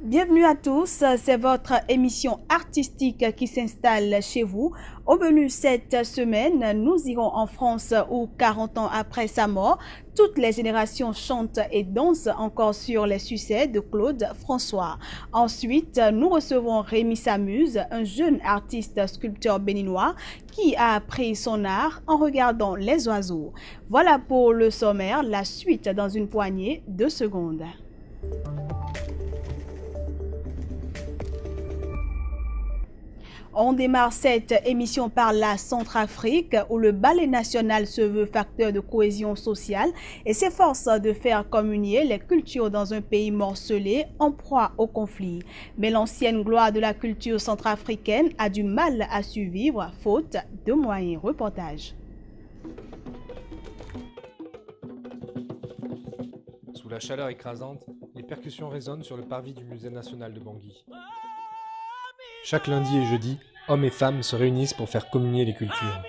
Bienvenue à tous, c'est votre émission artistique qui s'installe chez vous. Au menu cette semaine, nous irons en France où 40 ans après sa mort, toutes les générations chantent et dansent encore sur les succès de Claude François. Ensuite, nous recevons Rémi Samuse, un jeune artiste sculpteur béninois qui a appris son art en regardant les oiseaux. Voilà pour le sommaire, la suite dans une poignée de secondes. On démarre cette émission par la Centrafrique où le ballet national se veut facteur de cohésion sociale et s'efforce de faire communier les cultures dans un pays morcelé en proie au conflit. Mais l'ancienne gloire de la culture centrafricaine a du mal à survivre faute de moyens. Reportage. Sous la chaleur écrasante, les percussions résonnent sur le parvis du Musée national de Bangui. Chaque lundi et jeudi, hommes et femmes se réunissent pour faire communier les cultures.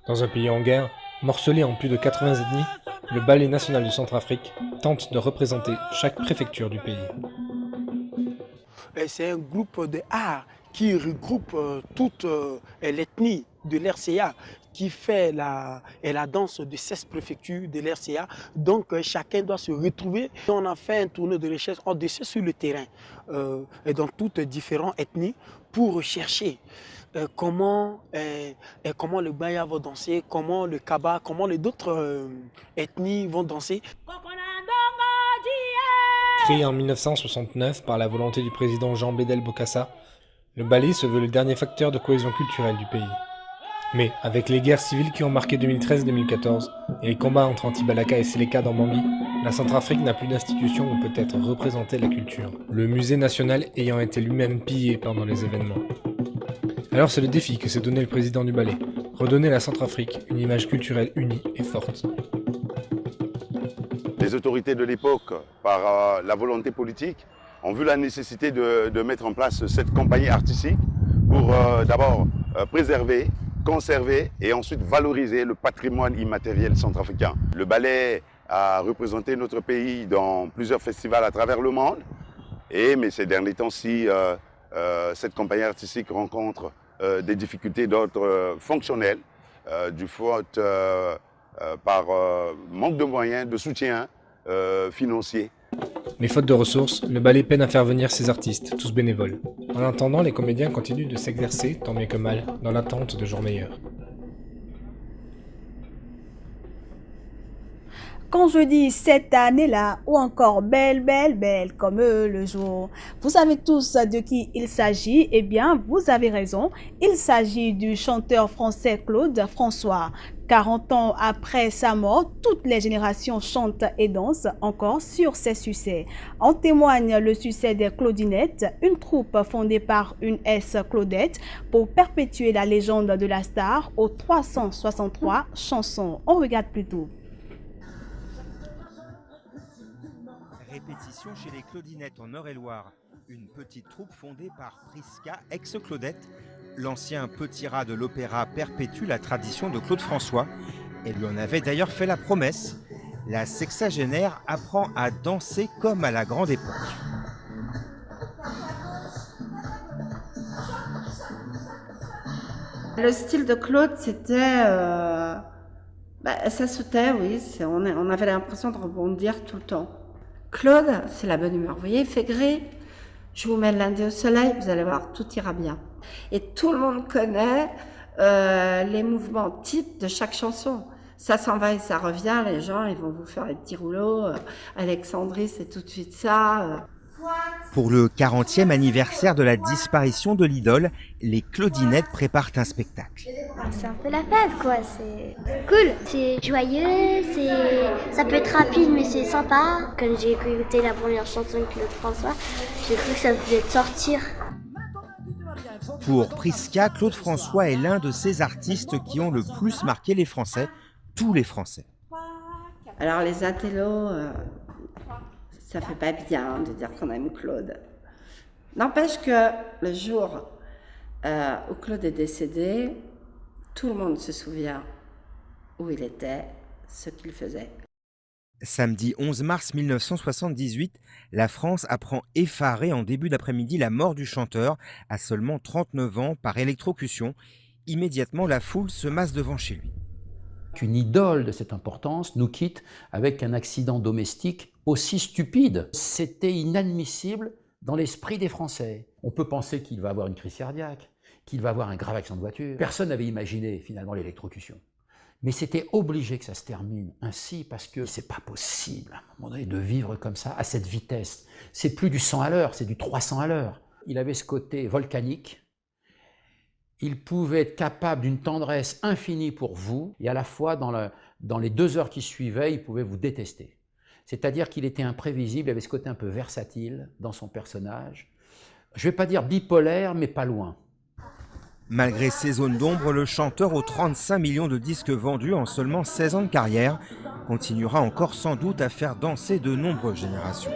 Dans un pays en guerre, morcelé en plus de 80 ethnies, le Ballet national du Centrafrique tente de représenter chaque préfecture du pays. C'est un groupe d'art qui regroupe toute l'ethnie de l'RCA, qui fait la danse de 16 préfectures de l'RCA. Donc chacun doit se retrouver. On a fait un tournoi de recherche, on descend sur le terrain et dans toutes différentes ethnies pour rechercher comment le Baya va danser, comment le Kaba, comment les autres ethnies vont danser. Créé en 1969 par la volonté du président Jean Bédel Bokassa, le ballet se veut le dernier facteur de cohésion culturelle du pays. Mais avec les guerres civiles qui ont marqué 2013-2014 et les combats entre Anti-Balaka et Séléka dans Bangui, la Centrafrique n'a plus d'institution où peut être représentée la culture, le musée national ayant été lui-même pillé pendant les événements. Alors c'est le défi que s'est donné le président du ballet, redonner à la Centrafrique une image culturelle unie et forte. Les autorités de l'époque, par la volonté politique, ont vu la nécessité de mettre en place cette compagnie artistique pour d'abord préserver, conserver et ensuite valoriser le patrimoine immatériel centrafricain. Le ballet a représenté notre pays dans plusieurs festivals à travers le monde, mais ces derniers temps-ci, cette compagnie artistique rencontre des difficultés d'ordre fonctionnel, du faute par manque de moyens, de soutien financier. Mais faute de ressources, le ballet peine à faire venir ses artistes, tous bénévoles. En attendant, les comédiens continuent de s'exercer, tant bien que mal, dans l'attente de jours meilleurs. Quand je dis cette année-là, ou encore belle, belle, belle, comme le jour, vous savez tous de qui il s'agit? Eh bien, vous avez raison, il s'agit du chanteur français Claude François. 40 ans après sa mort, toutes les générations chantent et dansent encore sur ses succès. En témoigne le succès des Claudinettes, une troupe fondée par une S Claudette pour perpétuer la légende de la star aux 363 chansons. On regarde plutôt. Répétition chez les Claudinettes en Eure-et-Loire, une petite troupe fondée par Prisca, ex-Claudette. L'ancien petit rat de l'opéra perpétue la tradition de Claude François et lui en avait d'ailleurs fait la promesse. La sexagénaire apprend à danser comme à la grande époque. Le style de Claude, c'était... ça sautait, oui. On avait l'impression de rebondir tout le temps. Claude, c'est la bonne humeur. Vous voyez, il fait gris. Je vous mets le lundi au soleil, vous allez voir, tout ira bien. Et tout le monde connaît les mouvements types de chaque chanson. Ça s'en va et ça revient, les gens, ils vont vous faire les petits rouleaux. Alexandrie, c'est tout de suite ça. Pour le 40e anniversaire de la disparition de l'idole, les Claudinettes préparent un spectacle. C'est un peu la fête, quoi. C'est cool. C'est joyeux, ça peut être rapide, mais c'est sympa. Quand j'ai écouté la première chanson de Claude François, j'ai cru que ça pouvait sortir. Pour Prisca, Claude François est l'un de ces artistes qui ont le plus marqué les Français, tous les Français. Alors les intellos, ça fait pas bien de dire qu'on aime Claude. N'empêche que le jour où Claude est décédé, tout le monde se souvient où il était, ce qu'il faisait. Samedi 11 mars 1978, la France apprend effarée en début d'après-midi la mort du chanteur à seulement 39 ans par électrocution. Immédiatement, la foule se masse devant chez lui. Qu'une idole de cette importance nous quitte avec un accident domestique aussi stupide. C'était inadmissible dans l'esprit des Français. On peut penser qu'il va avoir une crise cardiaque, qu'il va avoir un grave accident de voiture. Personne n'avait imaginé finalement l'électrocution. Mais c'était obligé que ça se termine ainsi parce que c'est pas possible à un moment donné de vivre comme ça, à cette vitesse. C'est plus du 100 à l'heure, c'est du 300 à l'heure. Il avait ce côté volcanique. Il pouvait être capable d'une tendresse infinie pour vous et à la fois dans les 2 heures qui suivaient, il pouvait vous détester. C'est-à-dire qu'il était imprévisible, il avait ce côté un peu versatile dans son personnage. Je ne vais pas dire bipolaire, mais pas loin. Malgré ces zones d'ombre, le chanteur aux 35 millions de disques vendus en seulement 16 ans de carrière continuera encore sans doute à faire danser de nombreuses générations.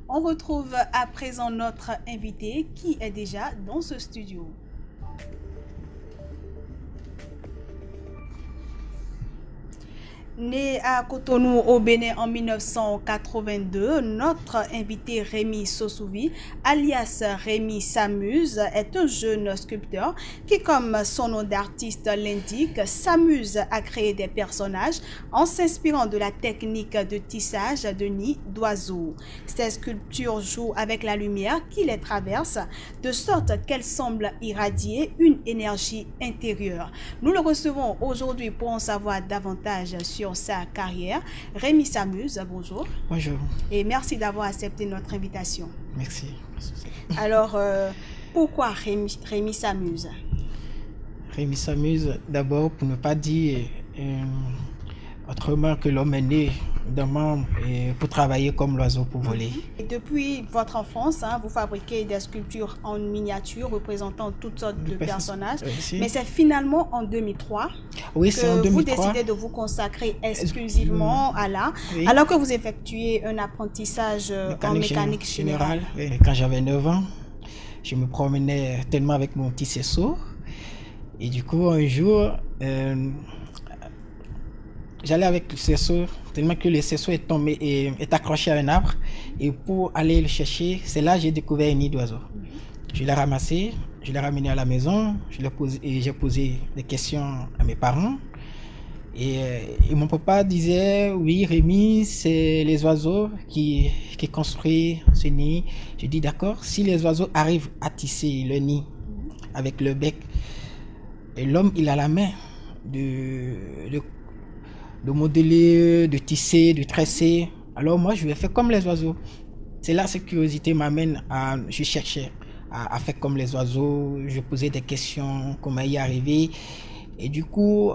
On retrouve à présent notre invité qui est déjà dans ce studio. Né à Cotonou au Bénin en 1982, notre invité Rémi Sosouvi, alias Rémi s'amuse, est un jeune sculpteur qui, comme son nom d'artiste l'indique, s'amuse à créer des personnages en s'inspirant de la technique de tissage de nids d'oiseaux. Ces sculptures jouent avec la lumière qui les traverse, de sorte qu'elles semblent irradier une énergie intérieure. Nous le recevons aujourd'hui pour en savoir davantage sur sa carrière. Rémi s'amuse, bonjour. Bonjour. Et merci d'avoir accepté notre invitation. Merci. Alors, pourquoi Rémi s'amuse? Rémi s'amuse d'abord pour ne pas dire autrement que l'homme est né d'un membre pour travailler comme l'oiseau pour voler. Et depuis votre enfance, vous fabriquez des sculptures en miniature représentant toutes sortes de personnages. Mais c'est finalement en 2003 que vous décidez de vous consacrer exclusivement à l'art, alors que vous effectuez un apprentissage en mécanique générale. Quand j'avais 9 ans, je me promenais tellement avec mon petit cerceau. Et du coup, un jour, j'allais avec le cerceau, tellement que le cerceau est tombé et est accroché à un arbre. Et pour aller le chercher, c'est là que j'ai découvert un nid d'oiseau. Je l'ai ramassé, je l'ai ramené à la maison, j'ai posé des questions à mes parents. Et mon papa disait, oui Rémi, c'est les oiseaux qui construisent ce nid. Je dis d'accord, si les oiseaux arrivent à tisser le nid avec le bec, et l'homme il a la main de modeler, de tisser, de tresser. Alors moi, je vais faire comme les oiseaux. C'est là cette curiosité m'amène à... Je cherchais à faire comme les oiseaux. Je posais des questions, comment y arriver. Et du coup,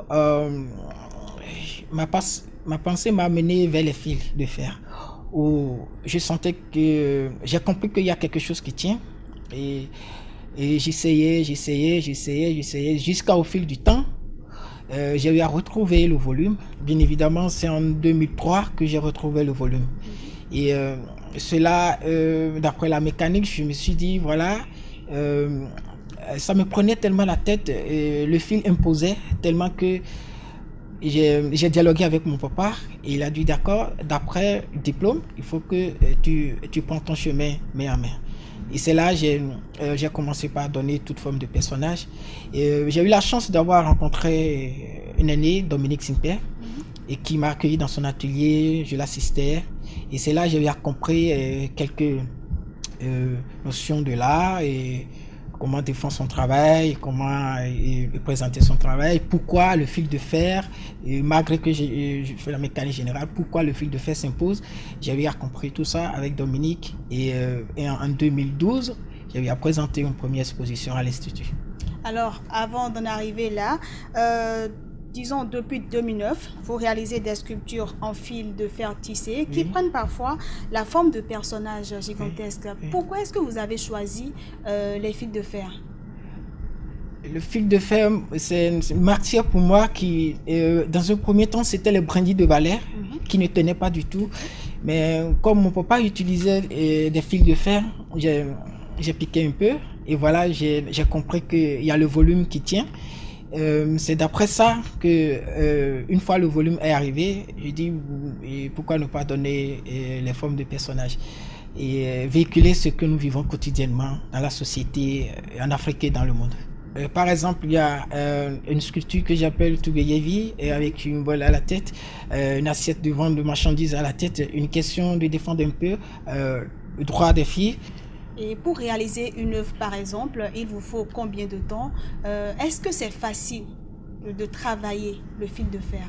ma pensée m'a amené vers les fils de fer. Où je sentais que... J'ai compris qu'il y a quelque chose qui tient. Et j'essayais, jusqu'au fil du temps. J'ai eu à retrouver le volume. Bien évidemment, c'est en 2003 que j'ai retrouvé le volume. Et cela, d'après la mécanique, je me suis dit, voilà, ça me prenait tellement la tête, le fil imposait tellement que j'ai dialogué avec mon papa. Et il a dit, d'accord, d'après le diplôme, il faut que tu prends ton chemin main en main. Et c'est là que j'ai commencé par donner toute forme de personnage. J'ai eu la chance d'avoir rencontré une aînée, Dominique Simper, et qui m'a accueilli dans son atelier, je l'assistais. Et c'est là que j'ai compris quelques notions de l'art et comment défendre son travail, comment présenter son travail, pourquoi le fil de fer, et malgré que je fais la mécanique générale, pourquoi le fil de fer s'impose. J'ai compris tout ça avec Dominique et en 2012, j'ai présenté une première exposition à l'Institut. Alors, avant d'en arriver là, disons depuis 2009, vous réalisez des sculptures en fil de fer tissé qui prennent parfois la forme de personnages gigantesques. Pourquoi est-ce que vous avez choisi les fils de fer? Le fil de fer, c'est une matière pour moi qui, dans un premier temps, c'était les brindilles de balai qui ne tenaient pas du tout. Mais comme mon papa utilisait des fils de fer, j'ai piqué un peu et voilà, j'ai compris qu'il y a le volume qui tient. C'est d'après ça que, une fois le volume est arrivé, je dis pourquoi ne pas donner les formes de personnages et véhiculer ce que nous vivons quotidiennement dans la société, en Afrique et dans le monde. Par exemple, il y a une sculpture que j'appelle Tougeyevi, avec une boîte à la tête, une assiette de vente de marchandises à la tête, une question de défendre un peu le droit des filles. Et pour réaliser une œuvre, par exemple, il vous faut combien de temps? Est-ce que c'est facile de travailler le fil de fer?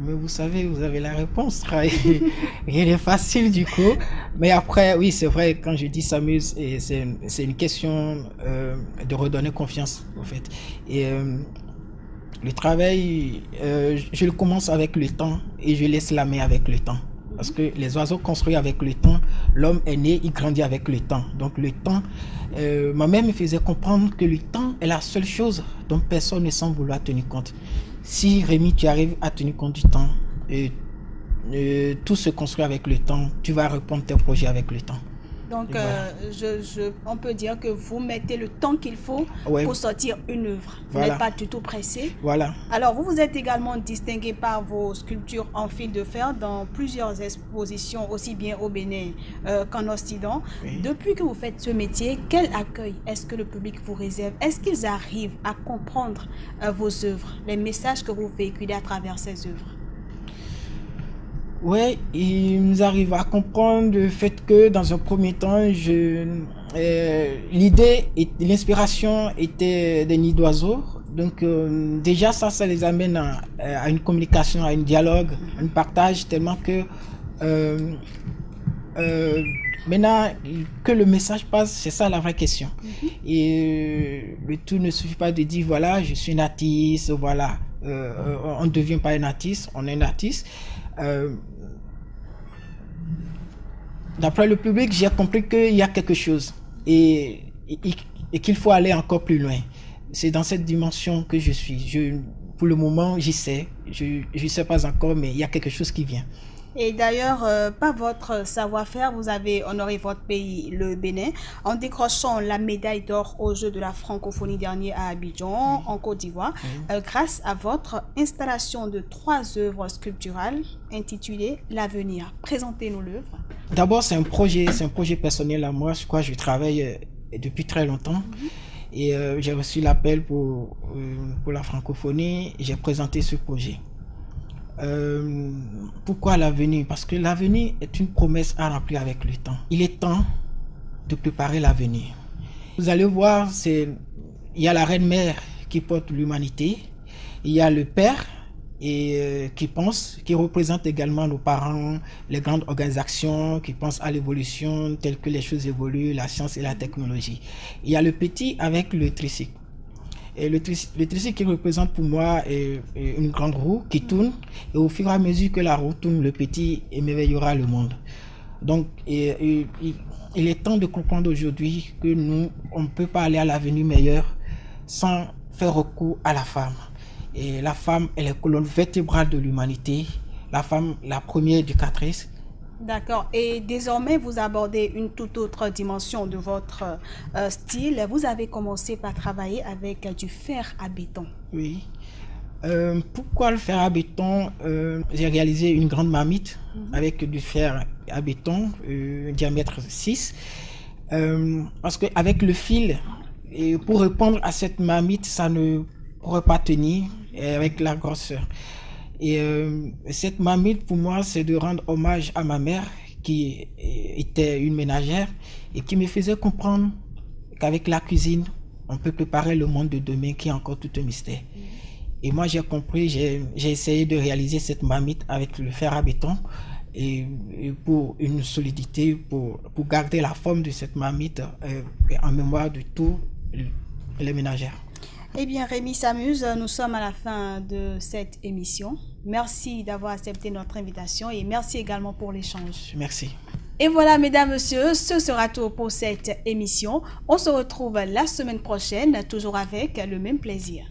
Mais vous savez, vous avez la réponse. Rien n'est facile du coup. Mais après, oui, c'est vrai, quand je dis s'amuse, c'est une question de redonner confiance, en fait. Et le travail, je le commence avec le temps et je laisse la main avec le temps. Parce que les oiseaux construisent avec le temps, l'homme est né, il grandit avec le temps. Donc le temps, ma mère me faisait comprendre que le temps est la seule chose dont personne ne semble vouloir tenir compte. Si Rémi, tu arrives à tenir compte du temps, tout se construit avec le temps, tu vas répondre tes projets avec le temps. Donc, voilà. on peut dire que vous mettez le temps qu'il faut pour sortir une œuvre. Vous n'êtes pas du tout pressé. Voilà. Alors, vous vous êtes également distingué par vos sculptures en fil de fer dans plusieurs expositions, aussi bien au Bénin qu'en Occident. Oui. Depuis que vous faites ce métier, quel accueil est-ce que le public vous réserve? Est-ce qu'ils arrivent à comprendre vos œuvres, les messages que vous véhiculez à travers ces œuvres? Oui, ils arrivent à comprendre le fait que dans un premier temps, l'idée et l'inspiration étaient des nids d'oiseaux. Donc déjà ça les amène à une communication, à un dialogue, à un partage, tellement que maintenant que le message passe, c'est ça la vraie question. Et le tout ne suffit pas de dire voilà, je suis un artiste, voilà. On ne devient pas un artiste, on est un artiste. D'après le public, j'ai compris qu'il y a quelque chose et qu'il faut aller encore plus loin. C'est dans cette dimension que je suis. Pour le moment, j'y sais. Je ne sais pas encore, mais il y a quelque chose qui vient. Et d'ailleurs, par votre savoir-faire, vous avez honoré votre pays, le Bénin, en décrochant la médaille d'or aux Jeux de la francophonie dernier à Abidjan, en Côte d'Ivoire, grâce à votre installation de 3 œuvres sculpturales intitulées L'Avenir. Présentez-nous l'œuvre. D'abord, c'est un projet personnel à moi. Je travaille depuis très longtemps. Et j'ai reçu l'appel pour la francophonie et j'ai présenté ce projet. Pourquoi l'avenir? Parce que l'avenir est une promesse à remplir avec le temps. Il est temps de préparer l'avenir. Vous allez voir, il y a la reine mère qui porte l'humanité, il y a le père qui représente également nos parents, les grandes organisations qui pensent à l'évolution telle que les choses évoluent, la science et la technologie. Il y a le petit avec le tricycle. Et le tricycle qui représente pour moi une grande roue qui tourne, et au fur et à mesure que la roue tourne, le petit émerveillera le monde. Donc il est temps de comprendre aujourd'hui que on ne peut pas aller à l'avenir meilleur sans faire recours à la femme. Et la femme est la colonne vertébrale de l'humanité, la femme la première éducatrice. D'accord. Et désormais, vous abordez une toute autre dimension de votre style. Vous avez commencé par travailler avec du fer à béton. Oui. Pourquoi le fer à béton? J'ai réalisé une grande marmite avec du fer à béton, diamètre 6. Parce qu'avec le fil, et pour répondre à cette marmite, ça ne pourrait pas tenir avec la grosseur. Et cette marmite, pour moi, c'est de rendre hommage à ma mère, qui était une ménagère et qui me faisait comprendre qu'avec la cuisine, on peut préparer le monde de demain qui est encore tout un mystère. Et moi, j'ai compris, j'ai essayé de réaliser cette marmite avec le fer à béton et pour une solidité, pour garder la forme de cette marmite en mémoire de tous les ménagères. Eh bien, Rémi s'amuse, nous sommes à la fin de cette émission. Merci d'avoir accepté notre invitation et merci également pour l'échange. Merci. Et voilà, mesdames, messieurs, ce sera tout pour cette émission. On se retrouve la semaine prochaine, toujours avec le même plaisir.